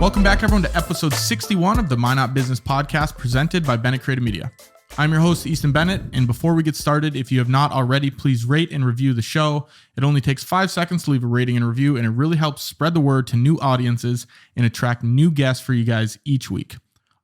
Welcome back, everyone, to episode 61 of the Minot Business Podcast presented by Bennett Creative Media. I'm your host, Easton Bennett, and before we get started, if you have not already, please rate and review the show. It only takes 5 seconds to leave a rating and review, and it really helps spread the word to new audiences and attract new guests for you guys each week.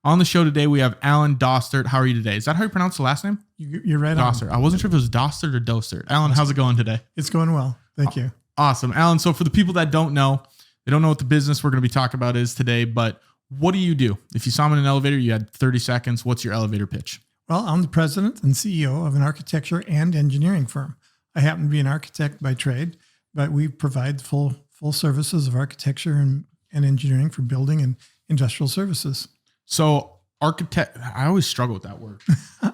On the show today, we have Alan Dostert. How are you today? Is that how you pronounce the last name? You're right. Dostert. I wasn't sure if it was Dostert or Dostert. Alan, how's it going today? It's going well. Thank you. Awesome. Alan, so for the people that don't know, they don't know what the business we're going to be talking about is today, but what do you do? If you saw me in an elevator, you had 30 seconds. What's your elevator pitch? Well, I'm the president and CEO of an architecture and engineering firm. I happen to be an architect by trade, but we provide full services of architecture and engineering for building and industrial services. So I always struggle with that word.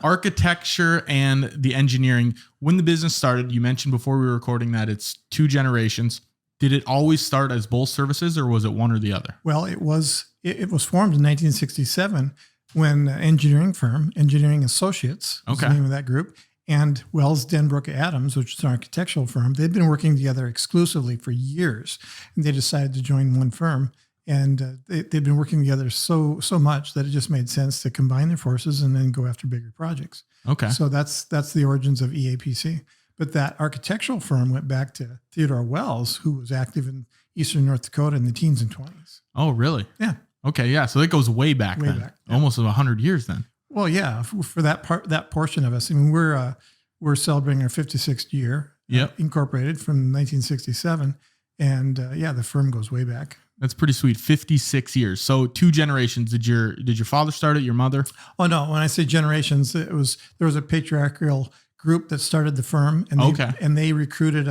Architecture and the engineering. When the business started, you mentioned before we were recording that it's 2 generations. Did it always start as both services, or was it one or the other? Well, it was formed in 1967 when engineering firm, Engineering Associates, was the name of that group, and Wells Denbrook Adams, which is an architectural firm, they'd been working together exclusively for years, and they decided to join one firm. And they'd been working together so much that it just made sense to combine their forces and then go after bigger projects. Okay. So that's the origins of EAPC. But that architectural firm went back to Theodore Wells, who was active in Eastern North Dakota in the teens and 20s. Oh, really? Yeah. Okay, yeah. So it goes way back then. Yeah. Almost 100 years then. Well, yeah. For that portion of us, I mean, we're celebrating our 56th year. Yep. Incorporated from 1967, and the firm goes way back. That's pretty sweet. 56 years. So 2 generations. Did your father start it? Your mother? Oh no. When I say generations, there was a patriarchal group that started the firm, and they recruited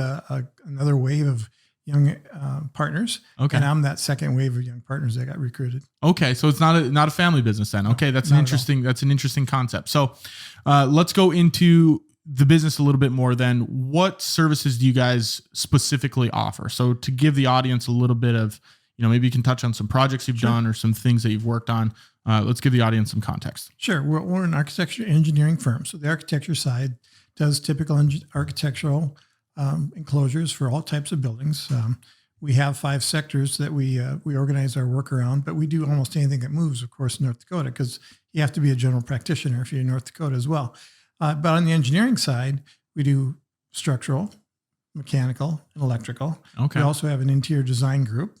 another wave of young partners. Okay. And I'm that second wave of young partners that got recruited. Okay. So it's not a family business then. Okay. That's an interesting concept. So let's go into the business a little bit more then. What services do you guys specifically offer? So to give the audience a little bit of, maybe you can touch on some projects you've done or some things that you've worked on. Let's give the audience some context. Sure. We're an architecture engineering firm. So the architecture side does typical architectural enclosures for all types of buildings. We have 5 sectors that we organize our work around, but we do almost anything that moves, of course, in North Dakota, because you have to be a general practitioner if you're in North Dakota as well. But on the engineering side, we do structural, mechanical, and electrical. Okay. We also have an interior design group.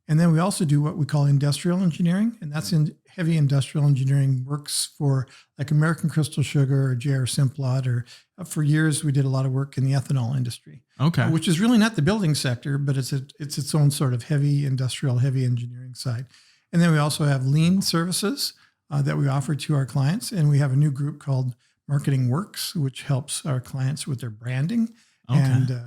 And then we also do what we call industrial engineering, and that's in heavy industrial engineering works for like American Crystal Sugar or J.R. Simplot, or for years we did a lot of work in the ethanol industry. Okay. Which is really not the building sector, but it's its own sort of heavy industrial, heavy engineering side. And then we also have lean services that we offer to our clients, and we have a new group called Marketing Works, which helps our clients with their branding. Okay. And,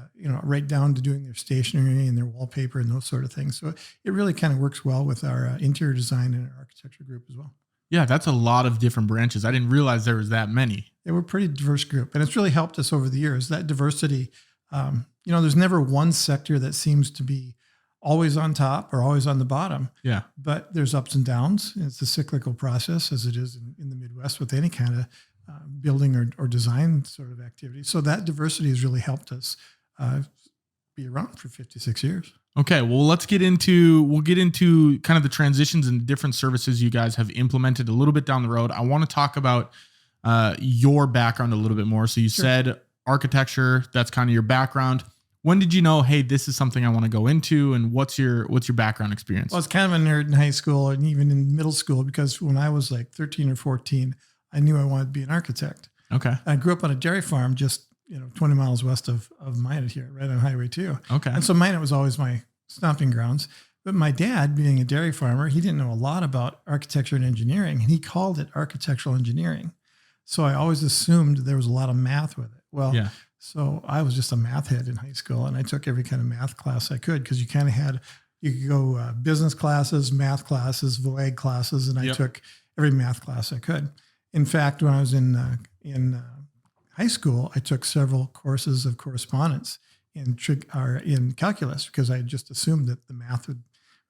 right down to doing their stationery and their wallpaper and those sort of things. So it really kind of works well with our interior design and our architecture group as well. Yeah, that's a lot of different branches. I didn't realize there was that many. They were a pretty diverse group, and it's really helped us over the years. That diversity, there's never one sector that seems to be always on top or always on the bottom. Yeah. But there's ups and downs. It's a cyclical process, as it is in the Midwest with any kind of building or design sort of activity. So that diversity has really helped us be around for 56 years. Okay, well, we'll get into kind of the transitions and different services you guys have implemented a little bit down the road. I want to talk about your background a little bit more. So you said architecture, that's kind of your background. When did you know, hey, this is something I want to go into, and what's your background experience? Well, I was kind of a nerd in high school and even in middle school, because when I was like 13 or 14, I knew I wanted to be an architect. Okay. I grew up on a dairy farm just 20 miles west of Minot here, right on Highway 2. Okay. And so Minot was always my stomping grounds. But my dad, being a dairy farmer, he didn't know a lot about architecture and engineering, and he called it architectural engineering. So I always assumed there was a lot of math with it. Well, yeah. So I was just a math head in high school, and I took every kind of math class I could, because you could go business classes, math classes, voeg classes, and I took every math class I could. In fact, when I was in high school, I took several courses of correspondence in calculus, because I just assumed that the math would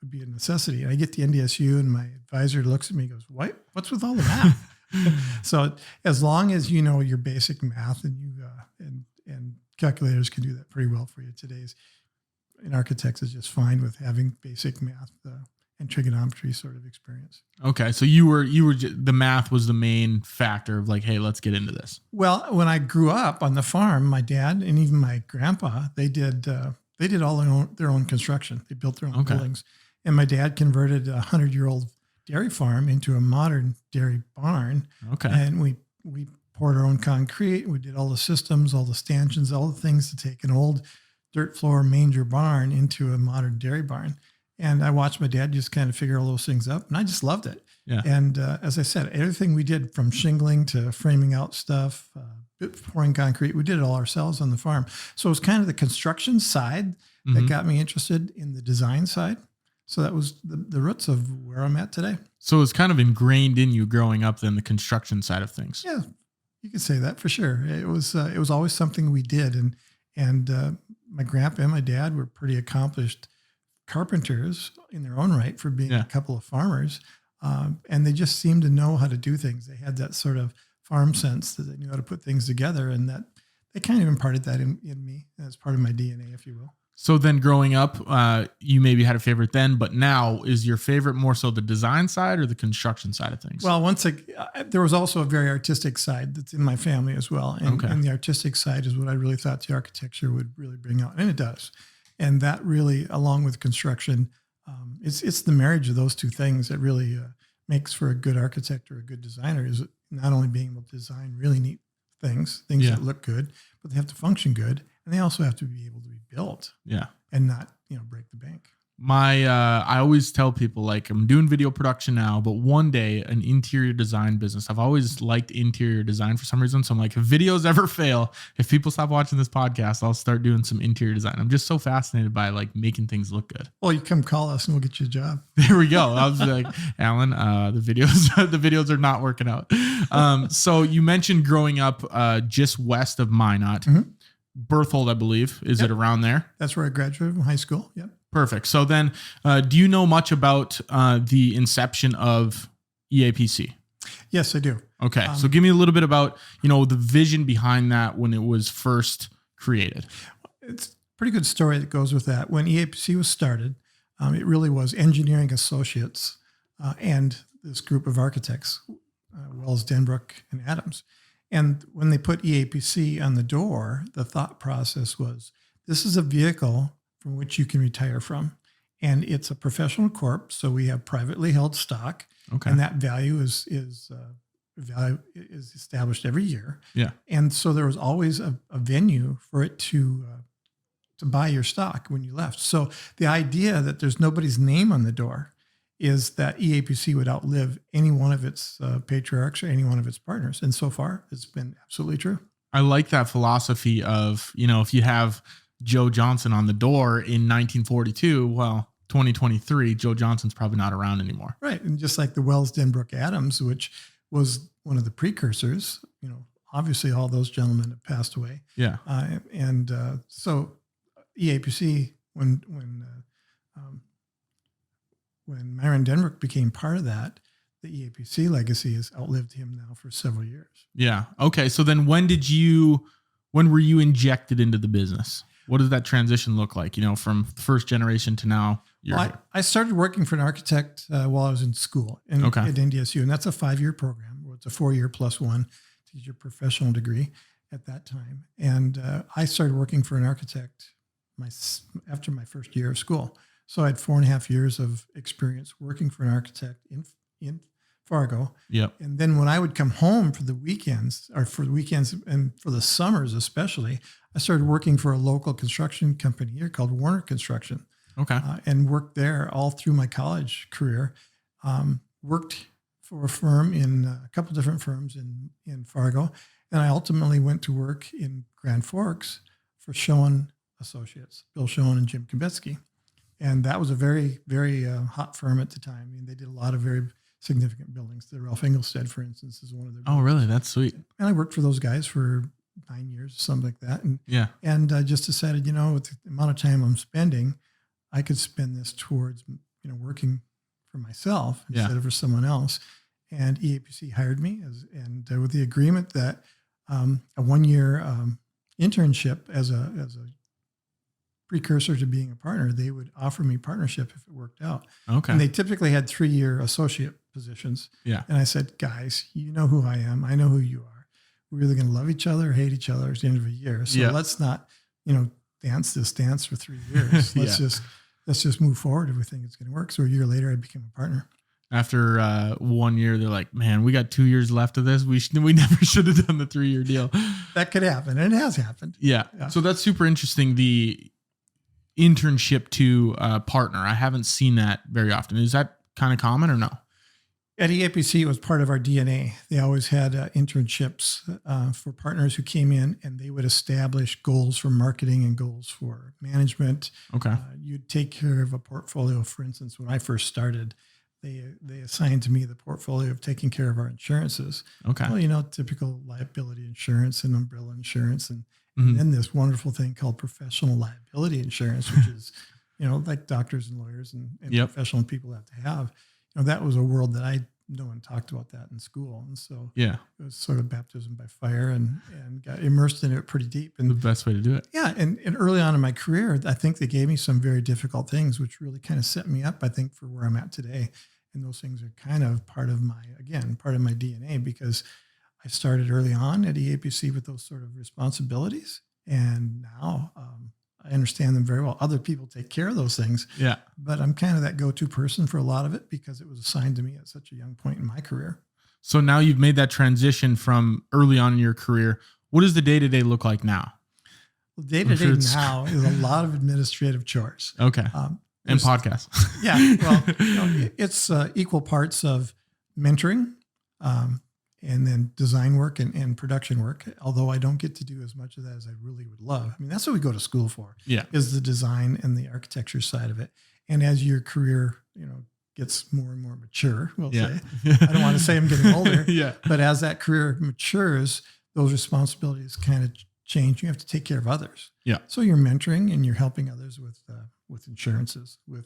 be a necessity. And I get to NDSU, and my advisor looks at me and goes, "What? What's with all the math?" So as long as you know your basic math, and and calculators can do that pretty well for you. In architects is just fine with having basic math and trigonometry sort of experience. Okay. So the math was the main factor of like, hey, let's get into this. Well, when I grew up on the farm, my dad and even my grandpa, they did all their own construction. They built their own buildings. And my dad converted a 100-year-old dairy farm into a modern dairy barn. Okay. And we poured our own concrete. We did all the systems, all the stanchions, all the things to take an old dirt floor manger barn into a modern dairy barn. And I watched my dad just kind of figure all those things up, and I just loved it. Yeah. And as I said, everything we did from shingling to framing out stuff, pouring concrete, we did it all ourselves on the farm. So it was kind of the construction side that got me interested in the design side. So that was the roots of where I'm at today. So it's kind of ingrained in you growing up then, the construction side of things. Yeah, you could say that for sure. It was always something we did. And my grandpa and my dad were pretty accomplished carpenters in their own right for being a couple of farmers. And they just seemed to know how to do things. They had that sort of farm sense that they knew how to put things together, and that they kind of imparted that in me as part of my DNA, if you will. So then growing up, you maybe had a favorite then, but now is your favorite more so the design side or the construction side of things? Well, there was also a very artistic side that's in my family as well. And the artistic side is what I really thought the architecture would really bring out. And it does. And that really, along with construction, it's the marriage of those two things that really makes for a good architect or a good designer, is not only being able to design really neat things that look good, but they have to function good. And they also have to be able to be built. Yeah. And not, break the bank. I always tell people, like, I'm doing video production now, but one day an interior design business. I've always liked interior design for some reason. So I'm like, if videos ever fail, if people stop watching this podcast, I'll start doing some interior design. I'm just so fascinated by like making things look good. Well, you come call us and we'll get you a job. There we go. I was like, Alan, the videos are not working out. So you mentioned growing up just west of Minot. Mm-hmm. Berthold, I believe. Is it around there? That's where I graduated from high school. Yep. Perfect. So then, do you know much about the inception of EAPC? Yes, I do. Okay. So give me a little bit about, the vision behind that when it was first created. It's a pretty good story that goes with that. When EAPC was started, it really was engineering associates and this group of architects, Wells, Denbrook, and Adams. And when they put EAPC on the door, the thought process was, this is a vehicle from which you can retire from. And it's a professional corp, so we have privately held stock. Okay. And that value is established every year. Yeah. And so there was always a venue for it to buy your stock when you left. So the idea that there's nobody's name on the door is that EAPC would outlive any one of its patriarchs or any one of its partners. And so far, it's been absolutely true. I like that philosophy of, if you have Joe Johnson on the door in 1942, well, 2023, Joe Johnson's probably not around anymore. Right. And just like the Wells, Denbrook, Adams, which was one of the precursors, obviously all those gentlemen have passed away. Yeah. So EAPC, when Myron Denbrook became part of that, the EAPC legacy has outlived him now for several years. Yeah. Okay. So then when were you injected into the business? What does that transition look like, from first generation to now? I started working for an architect while I was in school at NDSU, and that's a 5-year program. It's a 4-year plus one to get your professional degree at that time. And I started working for an architect after my first year of school. So I had 4.5 years of experience working for an architect in Fargo. Yep. And then when I would come home for the weekends and for the summers especially, I started working for a local construction company here called Warner Construction. Okay. And worked there all through my college career. Worked for a firm a couple different firms in Fargo. And I ultimately went to work in Grand Forks for Schoen Associates, Bill Schoen and Jim Kubetsky. And that was a very, very hot firm at the time. I mean, they did a lot of very significant buildings. The Ralph Engelstad, for instance, is one of their buildings. Oh, really? That's sweet. And I worked for those guys for 9 years, something like that. And I just decided, with the amount of time I'm spending, I could spend this towards, working for myself instead of for someone else. And EAPC hired me with the agreement that a 1-year internship as a precursor to being a partner, they would offer me partnership if it worked out. Okay. And they typically had 3-year associate positions. Yeah. And I said, guys, you know who I am. I know who you are. We're either going to love each other or hate each other at the end of a year. So let's not, dance this dance for 3 years. Let's just move forward if we think it's going to work. So a year later, I became a partner. After 1 year, they're like, man, we got 2 years left of this. We never should have done the 3-year deal. That could happen. And it has happened. Yeah. So that's super interesting. The internship to partner. I haven't seen that very often. Is that kind of common or no? At EAPC, it was part of our DNA. They always had internships for partners who came in, and they would establish goals for marketing and goals for management. Okay. You'd take care of a portfolio. For instance, when I first started, they assigned to me the portfolio of taking care of our insurances. Okay. Well, typical liability insurance and umbrella insurance, and then this wonderful thing called professional liability insurance, which is, like doctors and lawyers and professional people have to have. That was a world that no one talked about that in school. And so it was sort of baptism by fire and got immersed in it pretty deep. And the best way to do it. Yeah. And early on in my career, I think they gave me some very difficult things, which really kind of set me up, I think, for where I'm at today. And those things are kind of part of my DNA, because I started early on at EAPC with those sort of responsibilities. And now I understand them very well. Other people take care of those things. Yeah. But I'm kind of that go-to person for a lot of it because it was assigned to me at such a young point in my career. So now you've made that transition from early on in your career. What does the day-to-day look like now? Well, day-to-day now is a lot of administrative chores. Okay. And podcasts. Yeah. Well, it's equal parts of mentoring, and then design work and production work, although I don't get to do as much of that as I really would love. I mean, that's what we go to school for, is the design and the architecture side of it. And as your career, gets more and more mature, we'll say. I don't want to say I'm getting older, but as that career matures, those responsibilities kind of change. You have to take care of others. Yeah. So you're mentoring and you're helping others with insurances, with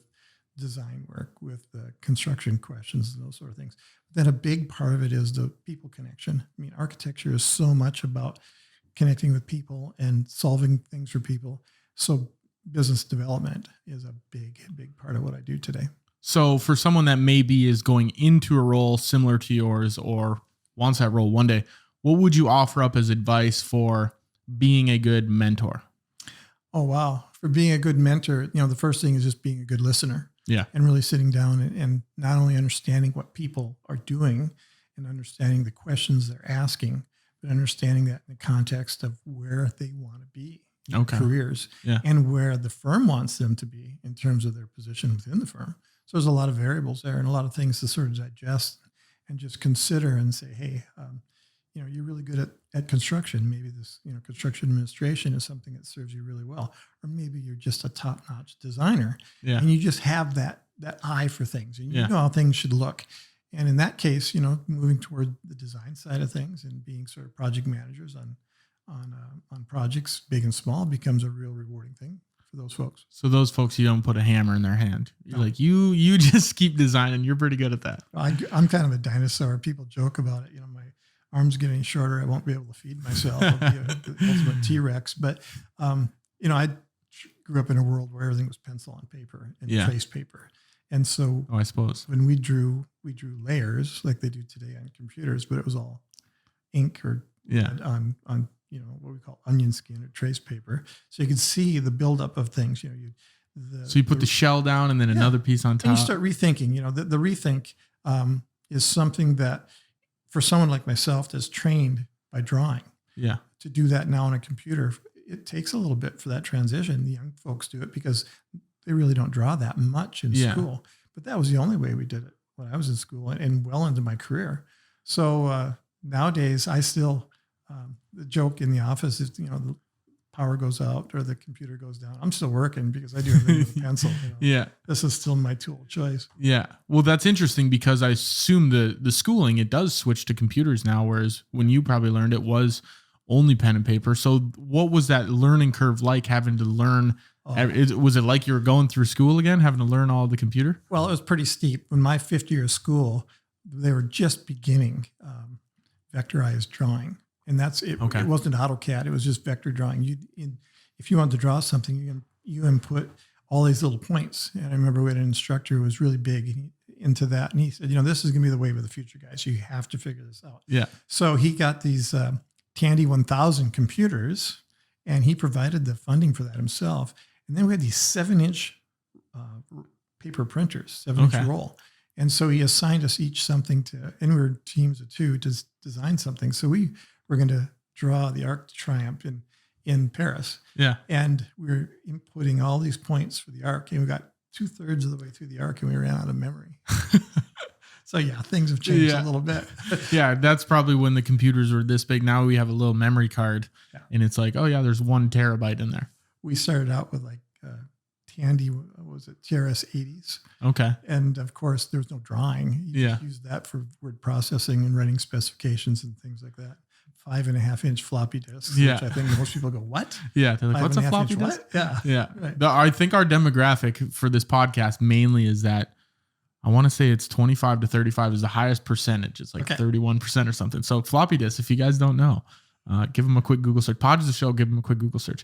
design work, with construction questions and those sort of things. Then a big part of it is the people connection. I mean, architecture is so much about connecting with people and solving things for people. So business development is a big, big part of what I do today. So for someone that maybe is going into a role similar to yours or wants that role one day, what would you offer up as advice for being a good mentor? Oh, wow. For being a good mentor, the first thing is just being a good listener. Yeah. And really sitting down and not only understanding what people are doing and understanding the questions they're asking, but understanding that in the context of where they want to be in their careers and where the firm wants them to be in terms of their position within the firm. So there's a lot of variables there and a lot of things to sort of digest and just consider and say, hey, you're really good at construction. Maybe this, construction administration is something that serves you really well. Or maybe you're just a top-notch designer and you just have that eye for things and you know how things should look. And in that case, moving toward the design side of things and being sort of project managers on projects, big and small, becomes a real rewarding thing for those folks. So those folks, you don't put a hammer in their hand. You're like, you just keep designing. You're pretty good at that. I'm kind of a dinosaur. People joke about it. My arms getting shorter. I won't be able to feed myself. I'll be the ultimate T-Rex. But, I grew up in a world where everything was pencil on paper and trace paper. And so I suppose when we drew layers like they do today on computers, but it was all ink or on what we call onion skin or trace paper. So you could see the buildup of things, So you put the shell down and then another piece on top. And you start rethinking, the rethink is something that for someone like myself that's trained by drawing, to do that now on a computer, it takes a little bit for that transition. The young folks do it because they really don't draw that much in school. But that was the only way we did it when I was in school and well into my career. So nowadays, I still, the joke in the office is, the power goes out or the computer goes down. I'm still working because I do everything with a pencil. This is still my tool of choice. Yeah. Well, that's interesting because I assume the schooling, it does switch to computers now, whereas when you probably learned it was only pen and paper. So what was that learning curve like, having to learn? Was it like you were going through school again, having to learn all the computer? Well, it was pretty steep. When my fifth year of school, they were just beginning vectorized drawing. And that's it. Okay. It wasn't AutoCAD. It was just vector drawing. If you wanted to draw something, you input all these little points. And I remember we had an instructor who was really big into that. And he said, this is going to be the wave of the future, guys. You have to figure this out. Yeah. So he got these Tandy 1000 computers, and he provided the funding for that himself. And then we had these 7-inch paper printers, 7-inch roll. And so he assigned us each something and we were teams of 2 to design something. So we were going to draw the Arc de Triomphe in Paris. Yeah. And we were inputting all these points for the arc, and we got 2/3 of the way through the arc, and we ran out of memory. So yeah, things have changed a little bit. Yeah, that's probably when the computers were this big. Now we have a little memory card, and it's like, oh yeah, there's 1 terabyte in there. We started out with like Tandy, TRS 80s. Okay. And of course, there was no drawing. You just used that for word processing and writing specifications and things like that. 5.5-inch floppy disks, which I think most people go, what? Yeah. They're like, what's a floppy disk? What? Yeah. Yeah. Right. I think our demographic for this podcast mainly is that I want to say it's 25 to 35 is the highest percentage. It's like 31% or something. So floppy disks, if you guys don't know, give them a quick Google search. Pod is the show. Give them a quick Google search.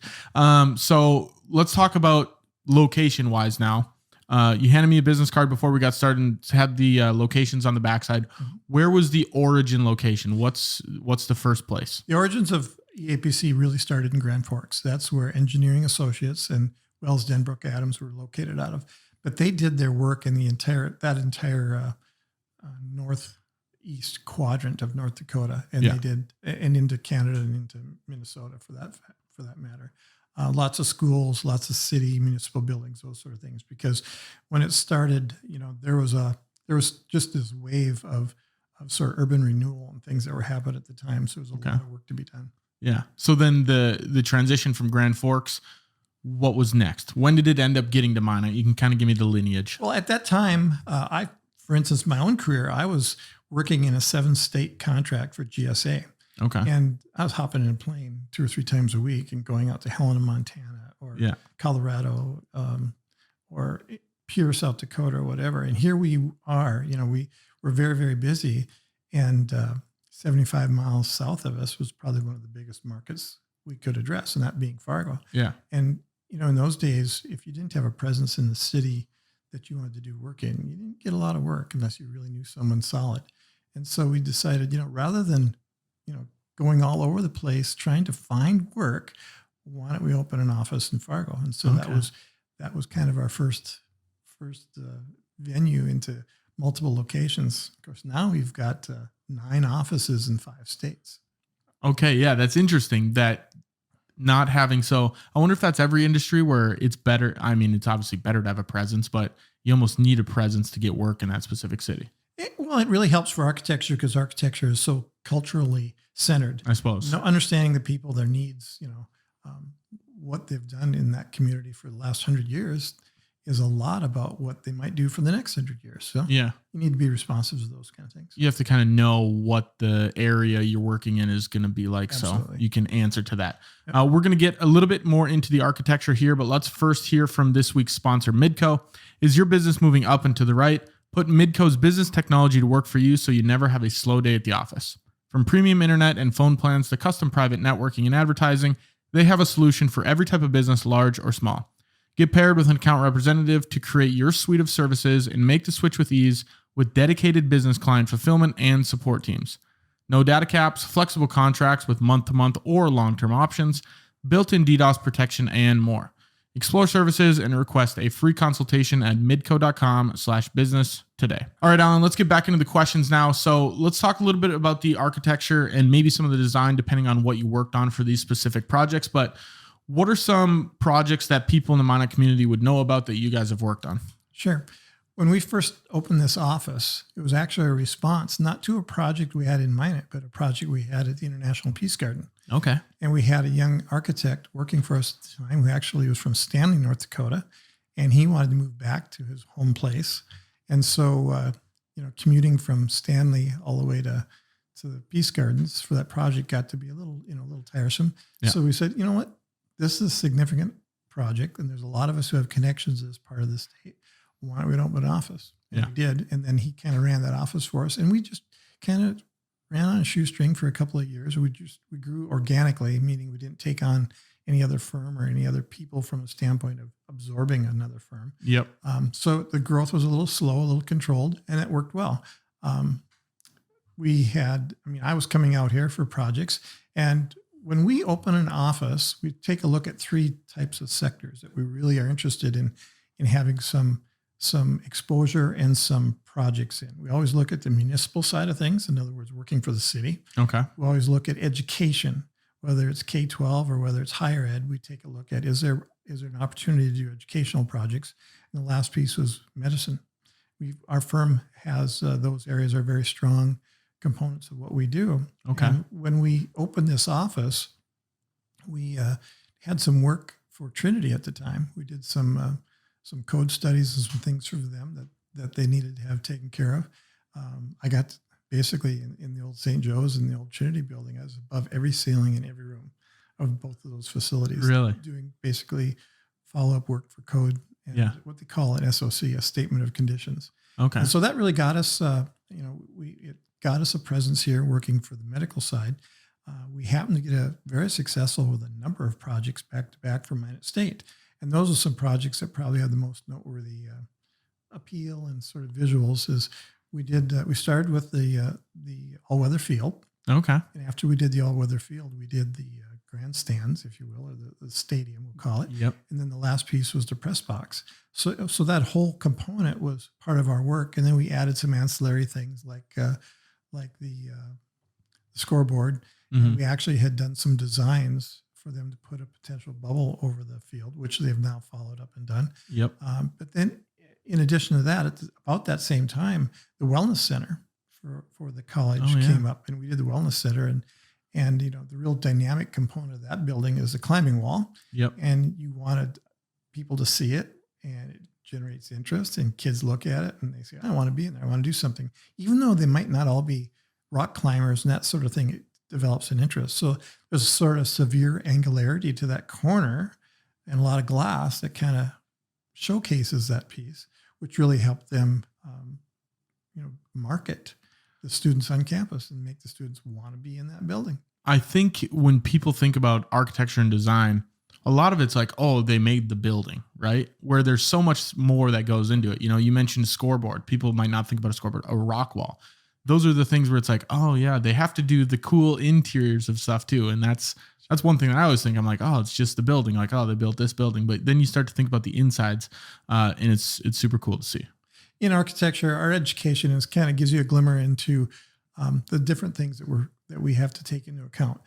So let's talk about location wise now. You handed me a business card before we got started and had the locations on the backside. Mm-hmm. Where was the origin location? What's the first place? The origins of EAPC really started in Grand Forks. That's where Engineering Associates and Wells Denbrook Adams were located out of. But they did their work in the entire northeast quadrant of North Dakota, and they did, and into Canada and into Minnesota for that matter. Lots of schools, lots of city, municipal buildings, those sort of things. Because when it started, there was just this wave of sort of urban renewal and things that were happening at the time. So there was a lot of work to be done. Yeah. So then the transition from Grand Forks, what was next? When did it end up getting to Minot? You can kind of give me the lineage. Well, at that time, for instance, my own career, I was working in a 7-state contract for GSA. Okay. And I was hopping in a plane 2 or 3 times a week and going out to Helena, Montana, or Colorado, or Pure, South Dakota, or whatever. And here we are, we were very, very busy. And 75 miles south of us was probably one of the biggest markets we could address, and that being Fargo. Yeah. And, in those days, if you didn't have a presence in the city that you wanted to do work in, you didn't get a lot of work unless you really knew someone solid. And so we decided, rather than going all over the place trying to find work, why don't we open an office in Fargo? And so that was kind of our first venue into multiple locations. Of course, now we've got 9 offices in 5 states. Okay, yeah, that's interesting. That not having I wonder if that's every industry where it's better. I mean, it's obviously better to have a presence, but you almost need a presence to get work in that specific city. It really helps for architecture because architecture is so culturally centered. I suppose. Understanding the people, their needs, what they've done in that community for the last 100 years is a lot about what they might do for the next 100 years. So you need to be responsive to those kind of things. You have to kind of know what the area you're working in is going to be like. Absolutely. So you can answer to that. Yep. We're going to get a little bit more into the architecture here, but let's first hear from this week's sponsor, Midco. Is your business moving up and to the right? Put Midco's business technology to work for you so you never have a slow day at the office. From premium internet and phone plans to custom private networking and advertising, they have a solution for every type of business, large or small. Get paired with an account representative to create your suite of services and make the switch with ease with dedicated business client fulfillment and support teams. No data caps, flexible contracts with month-to-month or long-term options, built-in DDoS protection, and more. Explore services and request a free consultation at midco.com/business today. All right, Alan, let's get back into the questions now. So let's talk a little bit about the architecture and maybe some of the design, depending on what you worked on for these specific projects. But what are some projects that people in the Minot community would know about that you guys have worked on? Sure. When we first opened this office, it was actually a response, not to a project we had in Minot, but a project we had at the International Peace Garden. Okay. And we had a young architect working for us at the time who actually was from Stanley, North Dakota, and he wanted to move back to his home place. And so, commuting from Stanley all the way to the Peace Gardens for that project got to be a little tiresome. Yeah. So we said, you know what? This is a significant project, and there's a lot of us who have connections as part of the state. Why don't we open an office? And we did. And then he kind of ran that office for us. And we just kind of ran on a shoestring for a couple of years. We grew organically, meaning we didn't take on any other firm or any other people from a standpoint of absorbing another firm. Yep. So the growth was a little slow, a little controlled, and it worked well. I was coming out here for projects, and when we open an office, we take a look at 3 types of sectors that we really are interested in having some exposure and some projects in. We always look at the municipal side of things, in other words, working for the city. Okay. We always look at education, whether it's K-12 or whether it's higher ed. We take a look at, is there an opportunity to do educational projects? And the last piece was medicine. Our firm has those areas are very strong components of what we do. Okay. And when we opened this office, we had some work for Trinity at the time. We did some code studies and some things for them that they needed to have taken care of. I got basically in the old St. Joe's and the old Trinity building, I was above every ceiling in every room of both of those facilities. Really? Doing basically follow-up work for code and what they call an SOC, a statement of conditions. Okay. And so that really got us, it got us a presence here working for the medical side. We happened to get very successful with a number of projects back to back for Minot State. And those are some projects that probably have the most noteworthy appeal and sort of visuals. Is we started with the all-weather field. Okay. And after we did the all-weather field, we did the grandstands, if you will, or the stadium, we'll call it. Yep. And then the last piece was the press box. So that whole component was part of our work. And then we added some ancillary things like the scoreboard. Mm-hmm. And we actually had done some designs for them to put a potential bubble over the field, which they've now followed up and done. Yep. But then in addition to that, at about that same time, the wellness center for the college came up, and we did the wellness center. And the real dynamic component of that building is the climbing wall. Yep. And you wanted people to see it, and it generates interest, and kids look at it and they say, I want to be in there. I want to do something. Even though they might not all be rock climbers and that sort of thing, it develops an interest. So there's a sort of severe angularity to that corner and a lot of glass that kind of showcases that piece, which really helped them, market the students on campus and make the students want to be in that building. I think when people think about architecture and design, a lot of it's like, oh, they made the building, right? Where there's so much more that goes into it. You mentioned a scoreboard. People might not think about a scoreboard, a rock wall. Those are the things where it's like, oh yeah, they have to do the cool interiors of stuff too. And that's one thing that I always think. I'm like, oh, it's just the building. Like, oh, they built this building. But then you start to think about the insides, and it's super cool to see. In architecture, our education is kind of gives you a glimmer into the different things that we have to take into account.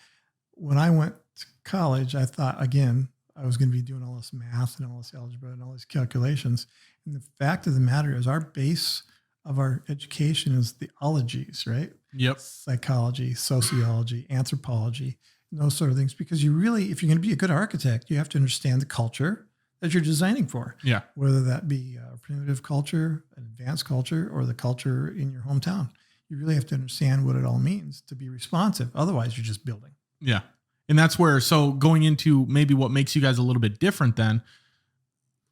When I went to college, I thought, again, I was going to be doing all this math and all this algebra and all these calculations. And the fact of the matter is our base of our education is the ologies, right? Yep. Psychology, sociology, anthropology, and those sort of things. Because if you're going to be a good architect, you have to understand the culture that you're designing for. Yeah. Whether that be a primitive culture, an advanced culture, or the culture in your hometown. You really have to understand what it all means to be responsive. Otherwise, you're just building. Yeah. And that's where, so going into maybe what makes you guys a little bit different then,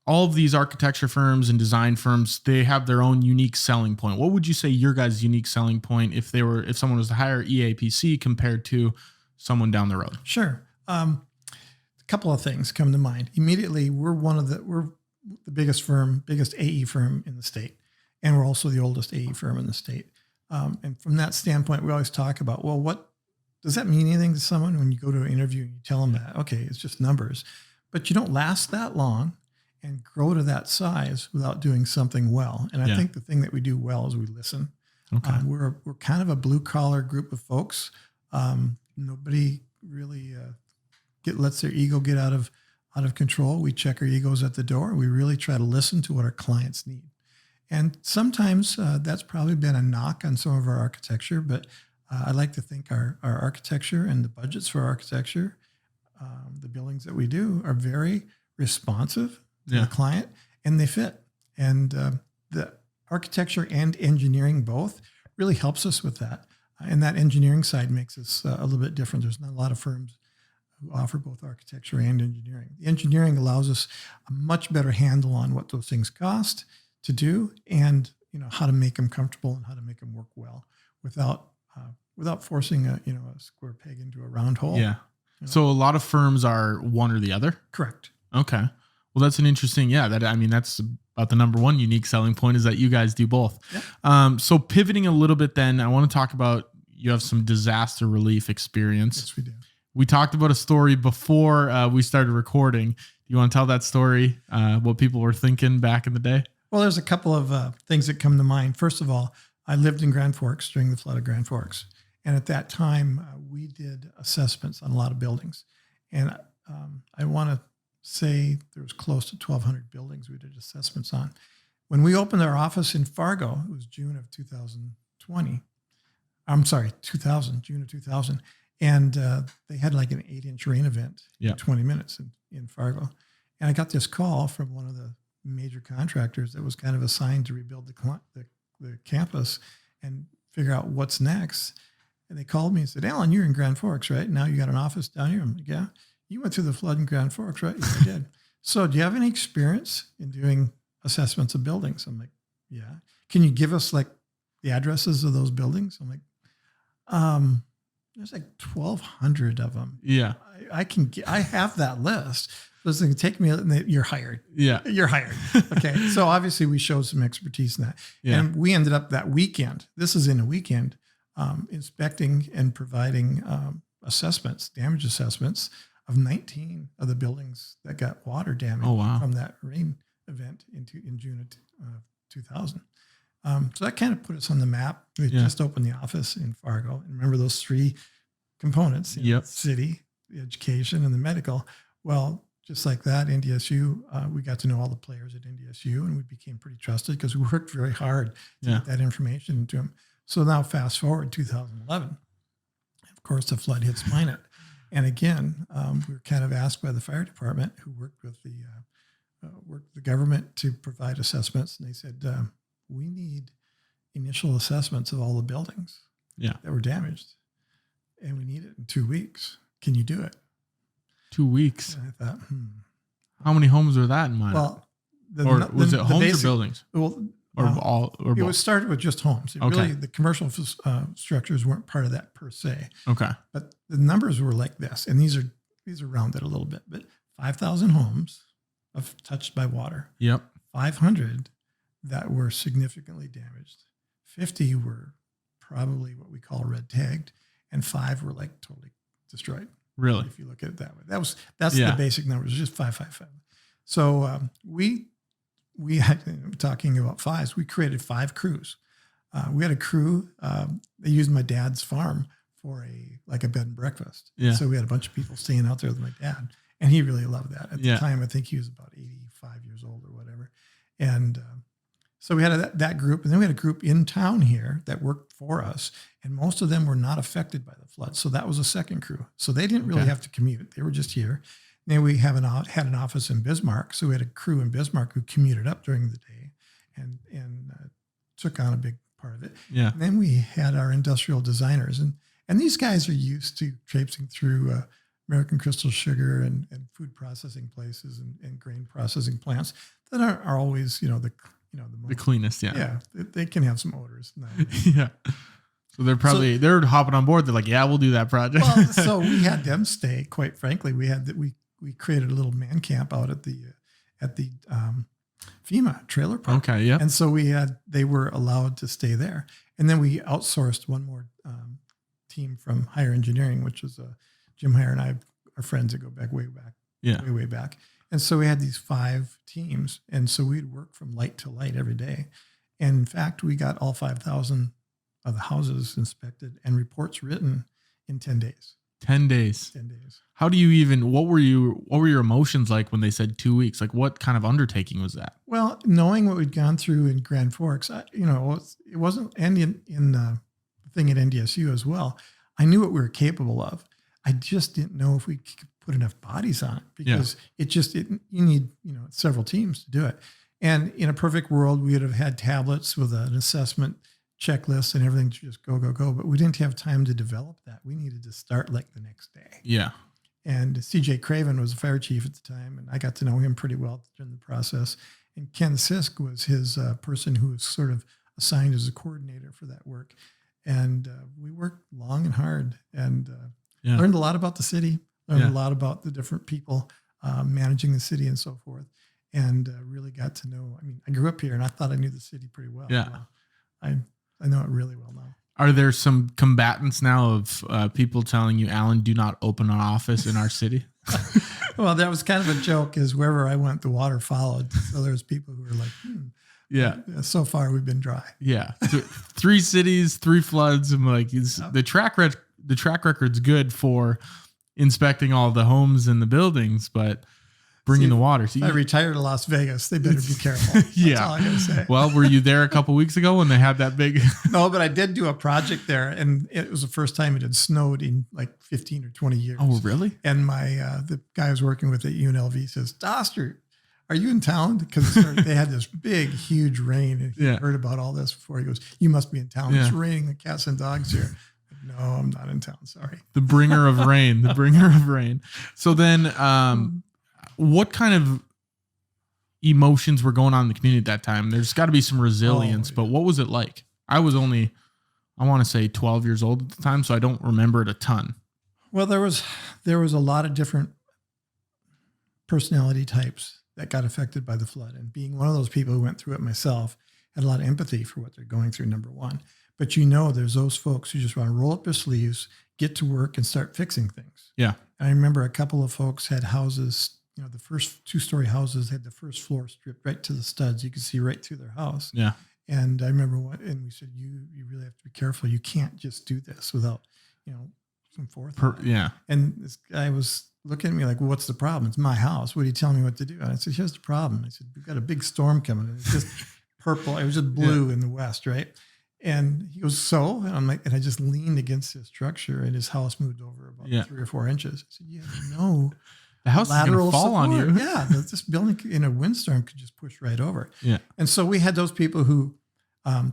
all of these architecture firms and design firms, they have their own unique selling point. What would you say your guys' unique selling point if someone was to hire EAPC compared to someone down the road? Sure. A couple of things come to mind. Immediately, we're the biggest AE firm in the state. And we're also the oldest AE firm in the state. And from that standpoint, we always talk about, well, what does that mean anything to someone when you go to an interview and you tell them that, okay, it's just numbers, but you don't last that long and grow to that size without doing something well. And I think the thing that we do well is we listen. Okay. We're kind of a blue collar group of folks. Nobody really lets their ego get out of control. We check our egos at the door. We really try to listen to what our clients need. And sometimes that's probably been a knock on some of our architecture, but I like to think our architecture and the budgets for architecture, the buildings that we do are very responsive to the client, and they fit. And the architecture and engineering both really helps us with that. And that engineering side makes us a little bit different. There's not a lot of firms who offer both architecture and engineering. The engineering allows us a much better handle on what those things cost to do, and how to make them comfortable and how to make them work well without forcing a square peg into a round hole. Yeah. So a lot of firms are one or the other? Correct. Okay. Well, that's an interesting, that's about the number one unique selling point is that you guys do both. Yeah. So pivoting a little bit then, I want to talk about, you have some disaster relief experience. Yes, we do. We talked about a story before we started recording. Do you want to tell that story, what people were thinking back in the day? Well, there's a couple of things that come to mind. First of all, I lived in Grand Forks during the flood of Grand Forks. And at that time, we did assessments on a lot of buildings. And I want to say there was close to 1,200 buildings we did assessments on. When we opened our office in Fargo, it was June of 2000, June of 2000. And they had like an 8-inch rain event in 20 minutes in Fargo. And I got this call from one of the major contractors that was kind of assigned to rebuild the campus and figure out what's next. And they called me and said, Alan, you're in Grand Forks, right? Now you got an office down here. I'm like, yeah. You went through the flood in Grand Forks, right? Yes, I did. So do you have any experience in doing assessments of buildings? I'm like, yeah. Can you give us like the addresses of those buildings? I'm like, there's like 1,200 of them. Yeah. I have that list. This thing take me, you're hired. Yeah. You're hired. Okay. So obviously we showed some expertise in that. Yeah. And we ended up that weekend, this is in a weekend, inspecting and providing assessments, damage assessments of 19 of the buildings that got water damage from that rain event in June of 2000. So that kind of put us on the map. We just opened the office in Fargo. And remember those three components, city, the education, and the medical. Well, just like that, NDSU, we got to know all the players at NDSU, and we became pretty trusted because we worked very hard to get that information into them. So now fast forward 2011, of course, the flood hits Minot. And again, we were kind of asked by the fire department, who worked with the government to provide assessments. And they said, we need initial assessments of all the buildings that were damaged. And we need it in 2 weeks. Can you do it? 2 weeks. And I thought, How many homes were that in Minot? Well, was it homes or buildings? Well, It was started with just homes. Really, the commercial structures weren't part of that per se. Okay. But the numbers were like this, and these are rounded a little bit, but 5,000 homes touched by water. Yep. 500 that were significantly damaged. 50 were probably what we call red tagged, and 5 were like totally destroyed. Really? If you look at it that way. That's the basic numbers, just 555. So we had, talking about fives, we created 5 crews. We had a crew, they used my dad's farm for a bed and breakfast. Yeah. So we had a bunch of people staying out there with my dad, and he really loved that. At the time, I think he was about 85 years old or whatever. And so we had that group, and then we had a group in town here that worked for us, and most of them were not affected by the flood. So that was a second crew. So they didn't really have to commute. They were just here. Then we had an office in Bismarck. So we had a crew in Bismarck who commuted up during the day and took on a big part of it. Yeah. And then we had our industrial designers. And these guys are used to traipsing through American Crystal Sugar and food processing places and grain processing plants that are always, the cleanest. Yeah. Yeah. They can have some odors. Yeah. So they're hopping on board. They're like, yeah, we'll do that project. Well, so we had them stay, quite frankly. We created a little man camp out at the FEMA trailer park. Okay, yeah. And so they were allowed to stay there. And then we outsourced one more team from Higher Engineering, which was Jim Higher and I are friends that go back way back. And so we had these 5 teams. And so we'd work from light to light every day. And in fact, we got all 5,000 of the houses inspected and reports written in 10 days. 10 days. 10 days. How do you what were your emotions like when they said 2 weeks? Like, what kind of undertaking was that? Well, knowing what we'd gone through in Grand Forks, it wasn't, and in the thing at NDSU as well, I knew what we were capable of. I just didn't know if we could put enough bodies on it because you need, several teams to do it. And in a perfect world, we would have had tablets with an assessment checklist and everything to just go, but we didn't have time to develop that. We needed to start like the next day. Yeah. And CJ Craven was the fire chief at the time, and I got to know him pretty well during the process. And Ken Sisk was his person who was sort of assigned as a coordinator for that work. And we worked long and hard and learned a lot about the city, Learned a lot about the different people managing the city and so forth, and really got to know. I mean, I grew up here, and I thought I knew the city pretty well. Yeah, I know it really well now. Are there some combatants now of people telling you, Alan, do not open an office in our city? Well, that was kind of a joke, is wherever I went, the water followed. So there's people who were like, yeah. So far, we've been dry. Yeah. 3 cities, 3 floods. I'm like, the track record's good for inspecting all the homes and the buildings, but bringing the water. So I retired to Las Vegas. They better be careful. That's all I gotta say. Well, were you there a couple weeks ago when they had that big? No, but I did do a project there, and it was the first time it had snowed in like 15 or 20 years. Oh, really? And my the guy I was working with at UNLV says, Dostert, are you in town? Because they had this big, huge rain, and he heard about all this before. He goes, you must be in town. It's raining like cats and dogs here. No, I'm not in town. Sorry. The bringer of rain. The bringer of rain. So then, what kind of emotions were going on in the community at that time? There's got to be some resilience, but what was it like? I was only, I want to say 12 years old at the time, so I don't remember it a ton. Well, there was a lot of different personality types that got affected by the flood. And being one of those people who went through it myself, had a lot of empathy for what they're going through, number one. But there's those folks who just want to roll up their sleeves, get to work, and start fixing things. Yeah. I remember a couple of folks had houses, the first 2-story houses had the first floor stripped right to the studs. You could see right through their house. Yeah. And I remember and we said, you really have to be careful. You can't just do this without, some forethought. And this guy was looking at me like, well, what's the problem? It's my house. What are you telling me what to do? And I said, here's the problem. I said, we've got a big storm coming. And it's just purple. It was just blue in the west, right? And he goes, so? And I'm like, and I just leaned against his structure, and his house moved over about 3 or 4 inches. I said, no. The house is going to fall on you. Yeah. This building in a windstorm could just push right over. Yeah. And so we had those people who,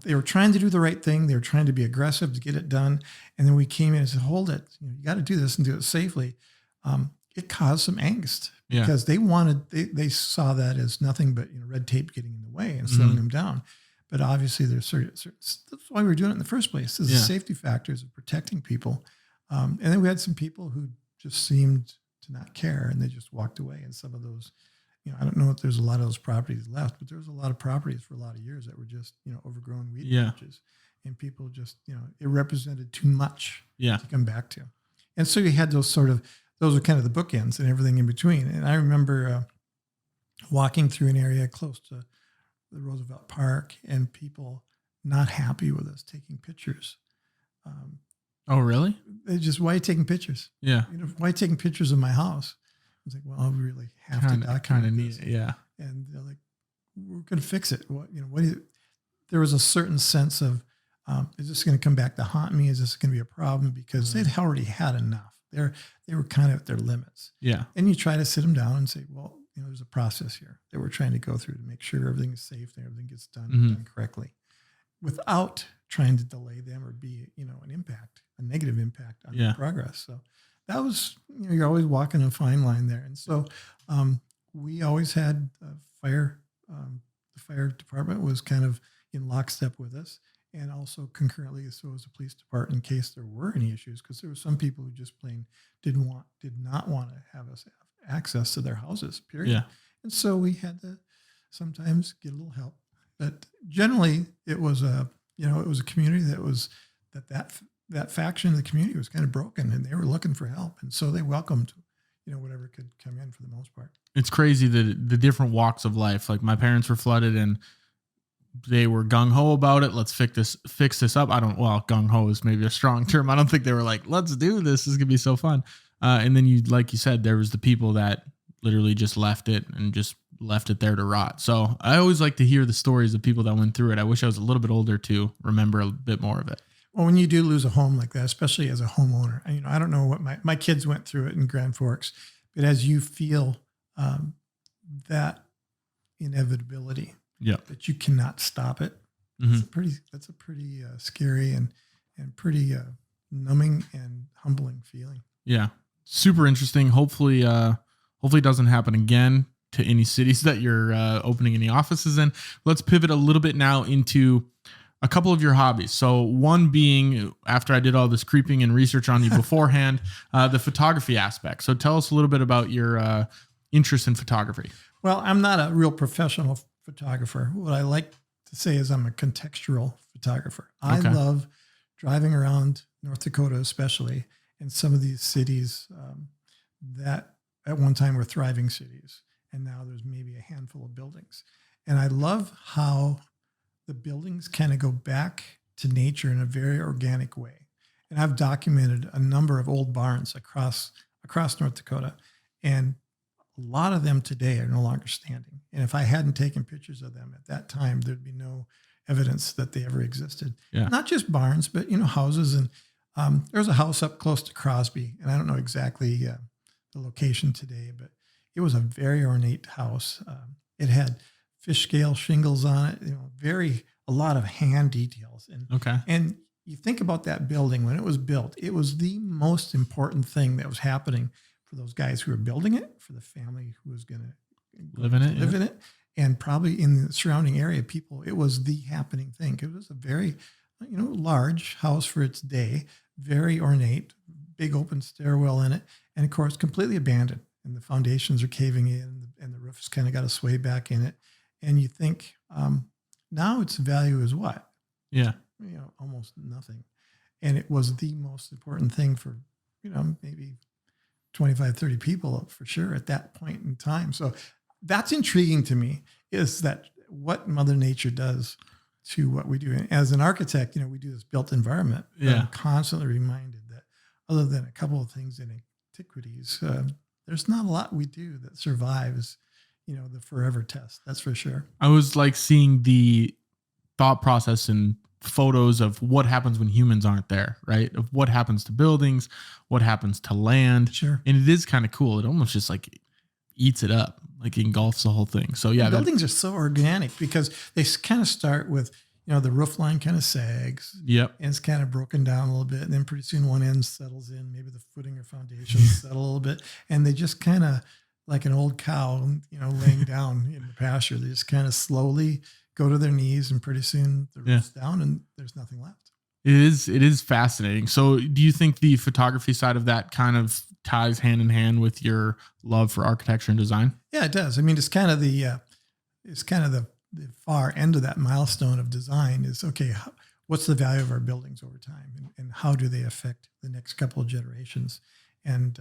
they were trying to do the right thing. They were trying to be aggressive to get it done. And then we came in and said, hold it. You got to do this and do it safely. It caused some angst because they saw that as nothing but red tape getting in the way and slowing them down. But obviously there's certain that's why we were doing it in the first place. There's the safety factors of protecting people. And then we had some people who just seemed to not care, and they just walked away. And some of those, I don't know if there's a lot of those properties left, but there was a lot of properties for a lot of years that were just, overgrown weed patches. And people just, it represented too much to come back to. And so you had those were kind of the bookends and everything in between. And I remember walking through an area close to the Roosevelt Park, and people not happy with us taking pictures. Oh, really? They just, why are you taking pictures? Yeah. Why are you taking pictures of my house? I was like, well, I really have to document kind of need it. Yeah. And they're like, we're going to fix it. There was a certain sense of, is this going to come back to haunt me? Is this going to be a problem? Because they'd already had enough. They were kind of at their limits. Yeah. And you try to sit them down and say, well, there's a process here that we're trying to go through to make sure everything is safe and everything gets done correctly, without trying to delay them or be, a negative impact on their progress. So that was, you're always walking a fine line there. And so we always had fire. The fire department was kind of in lockstep with us. And also concurrently, so was the police department, in case there were any issues, because there were some people who just plain did not want to have us have access to their houses, period. Yeah. And so we had to sometimes get a little help. But generally, it was a community that was that faction of the community was kind of broken, and they were looking for help, and so they welcomed whatever could come in for the most part. It's crazy the different walks of life. Like, my parents were flooded, and they were gung-ho about it. Let's fix this up. Gung-ho is maybe a strong term. I don't think they were like, let's do this. This is going to be so fun. And then like you said, there was the people that literally just left it there to rot. So I always like to hear the stories of people that went through it. I wish I was a little bit older to remember a bit more of it. Well, when you do lose a home like that, especially as a homeowner, I don't know what my kids went through it in Grand Forks, but as you feel that inevitability, that you cannot stop it. That's a pretty scary and pretty numbing and humbling feeling. Yeah. Super interesting. Hopefully it doesn't happen again to any cities that you're opening any offices in. Let's pivot a little bit now into a couple of your hobbies. So one being, after I did all this creeping and research on you beforehand, the photography aspect. So tell us a little bit about your interest in photography. Well, I'm not a real professional photographer. What I like to say is I'm a contextual photographer. I love driving around North Dakota, especially in some of these cities that at one time were thriving cities. And now there's maybe a handful of buildings. And I love how the buildings kind of go back to nature in a very organic way. And I've documented a number of old barns across North Dakota. And a lot of them today are no longer standing. And if I hadn't taken pictures of them at that time, there'd be no evidence that they ever existed. Yeah. Not just barns, but, houses. And there's a house up close to Crosby. And I don't know exactly the location today, but it was a very ornate house. It had fish scale shingles on it, a lot of hand details. And you think about that building when it was built, it was the most important thing that was happening for those guys who were building it, for the family who was going to live in it, and probably in the surrounding area, people, it was the happening thing. It was a very, large house for its day, very ornate, big open stairwell in it, and of course, completely abandoned. And the foundations are caving in, and the roof's kind of got to sway back in it. And you think, now its value is what? Yeah. Almost nothing. And it was the most important thing for, maybe 25, 30 people for sure at that point in time. So that's intriguing to me, is that what Mother Nature does to what we do. And as an architect, we do this built environment. Yeah. I'm constantly reminded that other than a couple of things in antiquities, there's not a lot we do that survives, the forever test. That's for sure. I was like seeing the thought process and photos of what happens when humans aren't there, right? Of what happens to buildings, what happens to land. Sure. And it is kind of cool. It almost just like eats it up, like engulfs the whole thing. So yeah. Buildings are so organic because they kind of start with, the roof line kind of sags. Yep. And it's kind of broken down a little bit. And then pretty soon one end settles in, maybe the footing or foundations settle a little bit. And they just kind of, like an old cow, laying down in the pasture, they just kind of slowly go to their knees, and pretty soon the roof's down and there's nothing left. It is fascinating. So do you think the photography side of that kind of ties hand in hand with your love for architecture and design? Yeah, it does. I mean, it's kind of the far end of that milestone of design is, okay, what's the value of our buildings over time, and how do they affect the next couple of generations? And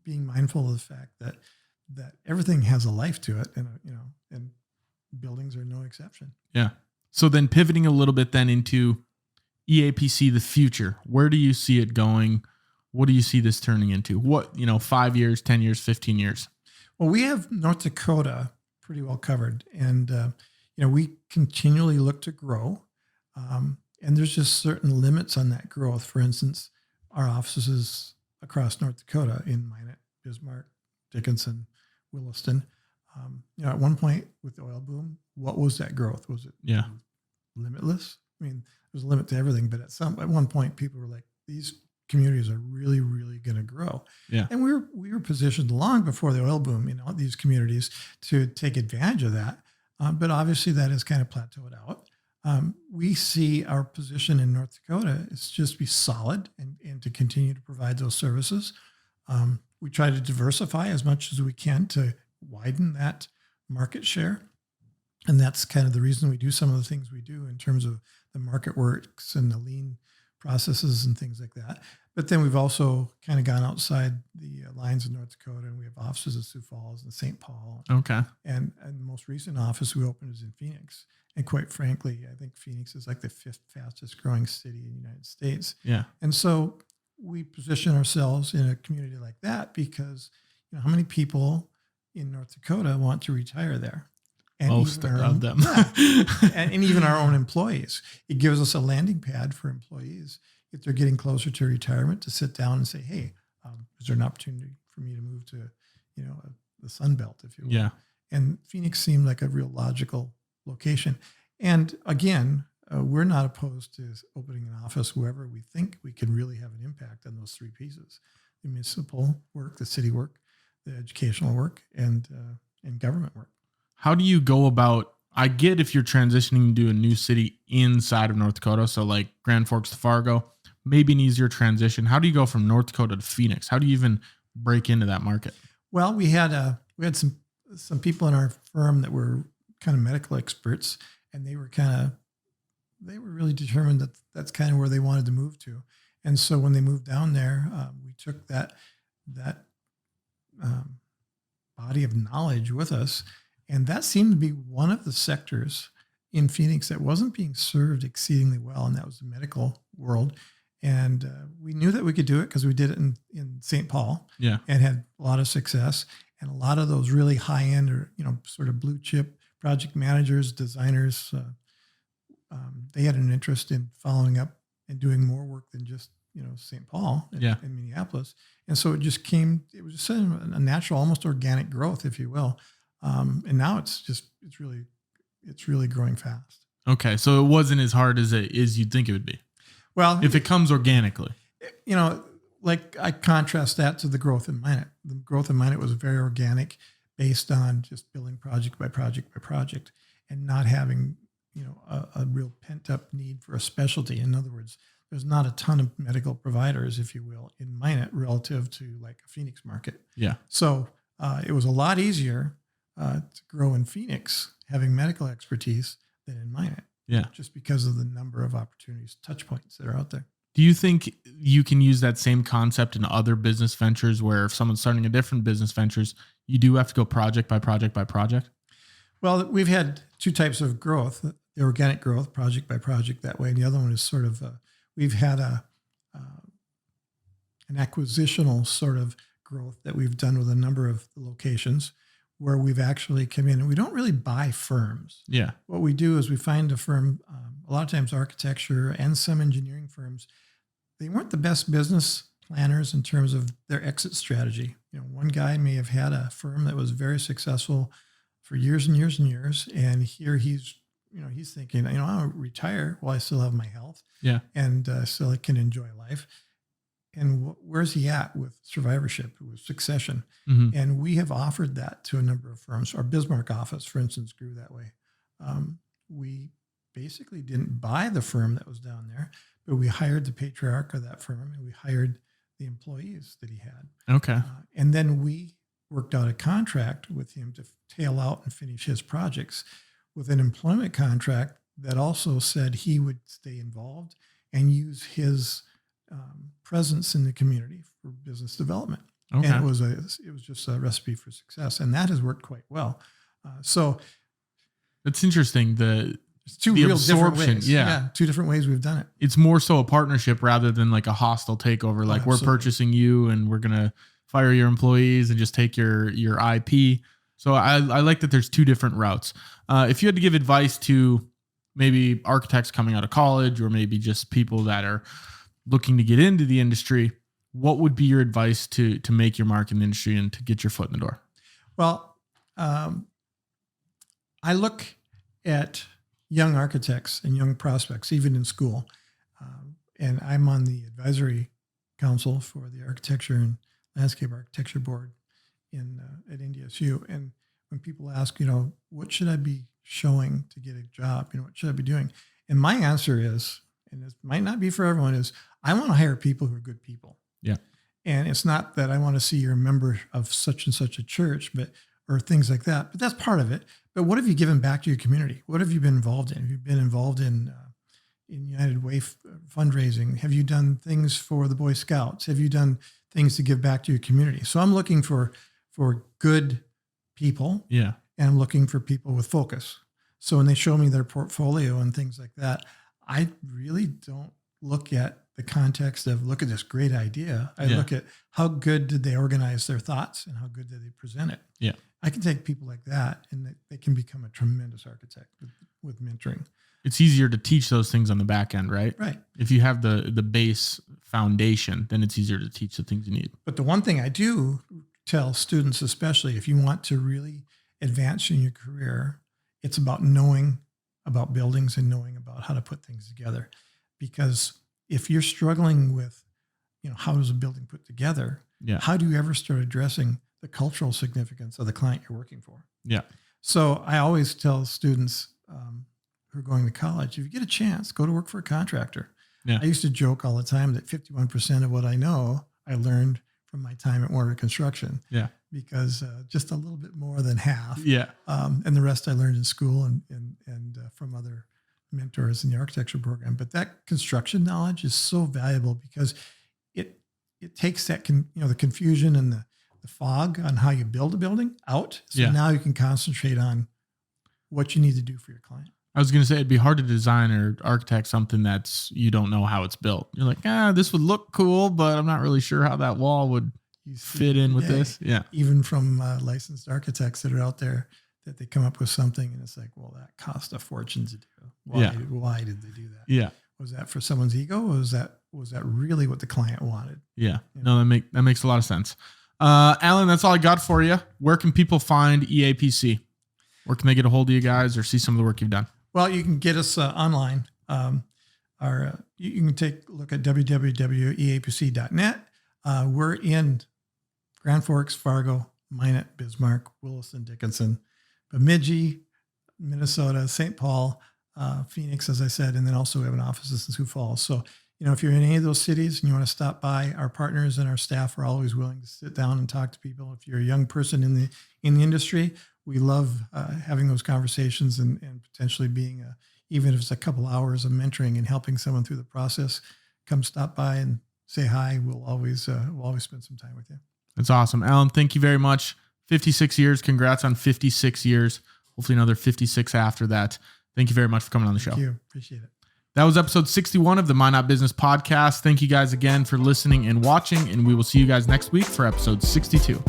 being mindful of the fact that everything has a life to it, and buildings are no exception. Yeah. So then pivoting a little bit then into EAPC, the future, where do you see it going? What do you see this turning into? What, 5 years, 10 years, 15 years? Well, we have North Dakota pretty well covered, and, we continually look to grow. And there's just certain limits on that growth. For instance, our offices across North Dakota in Minot, Bismarck, Dickinson, Williston. At one point with the oil boom, what was that growth? Was it limitless? I mean, there's a limit to everything, but at one point, people were like, these communities are really, really going to grow. Yeah. And we were positioned long before the oil boom, these communities to take advantage of that. But obviously, that has kind of plateaued out. We see our position in North Dakota is just be solid and to continue to provide those services. We try to diversify as much as we can to widen that market share. And that's kind of the reason we do some of the things we do in terms of the market works and the lean processes and things like that. But then we've also kind of gone outside the lines of North Dakota, and we have offices in Sioux Falls and St. Paul. Okay. And the most recent office we opened is in Phoenix. And quite frankly, I think Phoenix is like the 5th fastest growing city in the United States. Yeah. And so we position ourselves in a community like that because, how many people in North Dakota want to retire there? And most of them. and even our own employees. It gives us a landing pad for employees if they're getting closer to retirement to sit down and say, hey, is there an opportunity for me to move to, the Sun Belt, if you will? Yeah. And Phoenix seemed like a real logical location. And again, we're not opposed to opening an office wherever we think we can really have an impact on those three pieces: the municipal work, the city work, the educational work, and government work. How do you go about I get if you're transitioning to a new city inside of North Dakota, so like Grand Forks to Fargo, maybe an easier transition. How do you go from North Dakota to Phoenix? How do you even break into that market? Well, we had some people in our firm that were kind of medical experts, and they were really determined that that's kind of where they wanted to move to. And so when they moved down there, we took that body of knowledge with us. And that seemed to be one of the sectors in Phoenix that wasn't being served exceedingly well, and that was the medical world. And we knew that we could do it because we did it in St. Paul, and had a lot of success. And a lot of those really high-end or, sort of blue chip project managers, designers, they had an interest in following up and doing more work than just, St. Paul and Minneapolis. And so it was just a natural, almost organic growth, if you will. And now it's really growing fast. Okay. So it wasn't as hard as you'd think it would be. Well, if it comes organically, like I contrast that to the growth in Minot. The growth in Minot was very organic, based on just building project by project by project, and not having, a real pent up need for a specialty. In other words, there's not a ton of medical providers, if you will, in Minot relative to like a Phoenix market. Yeah. So it was a lot easier to grow in Phoenix having medical expertise than in Minot. Yeah. Just because of the number of opportunities, touch points that are out there. Do you think you can use that same concept in other business ventures where if someone's starting a different business ventures, you do have to go project by project by project? Well, we've had two types of growth, the organic growth, project by project that way. And the other one is sort of, we've had an acquisitional sort of growth that we've done with a number of locations where we've actually come in, and we don't really buy firms. Yeah. What we do is we find a firm, a lot of times architecture and some engineering firms, they weren't the best business planners in terms of their exit strategy. One guy may have had a firm that was very successful for years and years and years. And here he's thinking, I'll retire while I still have my health. Yeah. And still I can enjoy life. And where's he at with survivorship, with succession? Mm-hmm. And we have offered that to a number of firms. Our Bismarck office, for instance, grew that way. We basically didn't buy the firm that was down there, but we hired the patriarch of that firm, and we hired the employees that he had. Okay. And then we worked out a contract with him to tail out and finish his projects with an employment contract that also said he would stay involved and use his presence in the community for business development. Okay. And it was just a recipe for success, and that has worked quite well. So it's interesting. It's two real different ways. Yeah. Two different ways we've done it. It's more so a partnership rather than like a hostile takeover. Like we're purchasing you and we're going to fire your employees and just take your IP. So I like that there's two different routes. If you had to give advice to maybe architects coming out of college, or maybe just people that are looking to get into the industry, what would be your advice to make your mark in the industry and to get your foot in the door? Well, I look at young architects and young prospects, even in school. And I'm on the advisory council for the Architecture and Landscape Architecture Board at NDSU. And when people ask, what should I be showing to get a job? What should I be doing? And my answer is, and it might not be for everyone, is I want to hire people who are good people. Yeah. And it's not that I want to see you're a member of such and such a church, or things like that. But that's part of it. But what have you given back to your community? What have you been involved in? Have you been involved in United Way fundraising? Have you done things for the Boy Scouts? Have you done things to give back to your community? So I'm looking for good people. Yeah. And I'm looking for people with focus. So when they show me their portfolio and things like that, I really don't look at the context of, look at this great idea. I look at how good did they organize their thoughts and how good did they present it. Yeah. I can take people like that and they can become a tremendous architect with mentoring. It's easier to teach those things on the back end, right? Right. If you have the base foundation, then it's easier to teach the things you need. But the one thing I do tell students, especially if you want to really advance in your career, it's about knowing about buildings and knowing about how to put things together. Because if you're struggling with, how is a building put together? Yeah. How do you ever start addressing the cultural significance of the client you're working for? Yeah. So I always tell students who are going to college, if you get a chance, go to work for a contractor. Yeah. I used to joke all the time that 51% of what I know, I learned from my time at Warner Construction. Yeah. Because just a little bit more than half. Yeah. And the rest I learned in school and from other mentors in the architecture program. But that construction knowledge is so valuable because it takes that the confusion and the fog on how you build a building out. So now you can concentrate on what you need to do for your client. I was going to say it'd be hard to design or architect something that's you don't know how it's built. You're like, this would look cool, but I'm not really sure how that wall would fit in with this. Yeah. Even from licensed architects that are out there that they come up with something and it's like, well, that cost a fortune to do. Why did they do that? Yeah. Was that for someone's ego? Or was that really what the client wanted? Yeah. No, that makes a lot of sense. Alan, that's all I got for you. Where can people find EAPC? Where can they get a hold of you guys or see some of the work you've done? Well, you can get us online. You can take a look at www.eapc.net. We're in Grand Forks, Fargo, Minot, Bismarck, Williston, Dickinson, Bemidji, Minnesota, St. Paul, Phoenix, as I said, and then also we have an office in Sioux Falls. So, if you're in any of those cities and you want to stop by, our partners and our staff are always willing to sit down and talk to people. If you're a young person in the industry, we love having those conversations and potentially being even if it's a couple hours of mentoring and helping someone through the process. Come stop by and say hi. We'll always spend some time with you. That's awesome, Alan. Thank you very much. 56 years. Congrats on 56 years. Hopefully another 56 after that. Thank you very much for coming on the show. Thank you. Appreciate it. That was episode 61 of the Minot Business Podcast. Thank you guys again for listening and watching, and we will see you guys next week for episode 62.